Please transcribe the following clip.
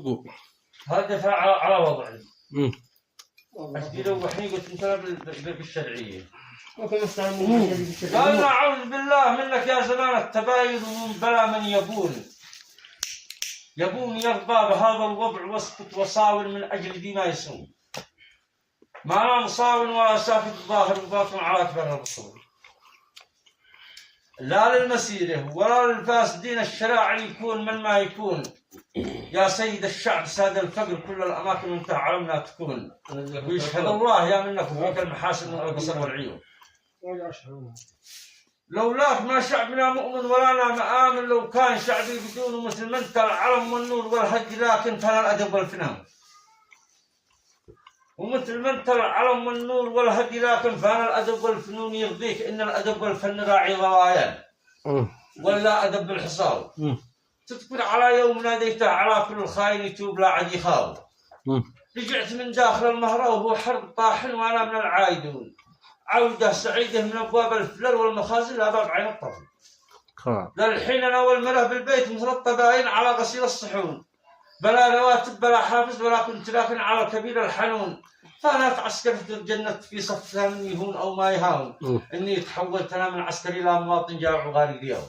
تقول هذا على وضعي. أشكيله وحين قلت أنت بالشرعية. قال أعوذ بالله منك يا زمان التباين ومن بلا من يبون يرضى بهذا الوضع واسكت وصاول من أجل دي ما يسوي. ما أنا مصاول ولا سافد ظاهر وباطن على أكبر الرسول. لا للمسيرة ولا للفاسدين الشراع يكون من ما يكون. يا سيد الشعب ساد الفقر كل الأماكن انت علمنا تكون. ويشهد الله يا منك وفيك المحاسن والبصر والعيون. لولاك ما شعبنا مؤمن ولا نا مآمن. لو كان شعبي بدون مثل ما انت العلم والنور والهدي لكن فانا الأدب والفنان. ومثل ما انت العلم والنور والهدي لكن فانا الأدب والفنون يرضيك إن الأدب والفن راعي ضوايا ولا أدب بالحصاو. تذكر على يوم ناديته على كل خاين يتوب لا عاد يخاو. رجعت من داخل المهرة وهو حرب طاحن وأنا من العايدون. عودة سعيدة من أبواب الفلر والمخازن لا باب عين الطفل. للحين أنا والمرأة بالبيت مثل الطباين على غسيل الصحون. بلا رواتب بلا حافز ولا كنت لكن على كبير الحنون. فأنا تعسكرت الجنة في صفها من يهون أو ما يهاون. إني تحولت أنا من عسكري إلى مواطن جاوع وغاري اليوم.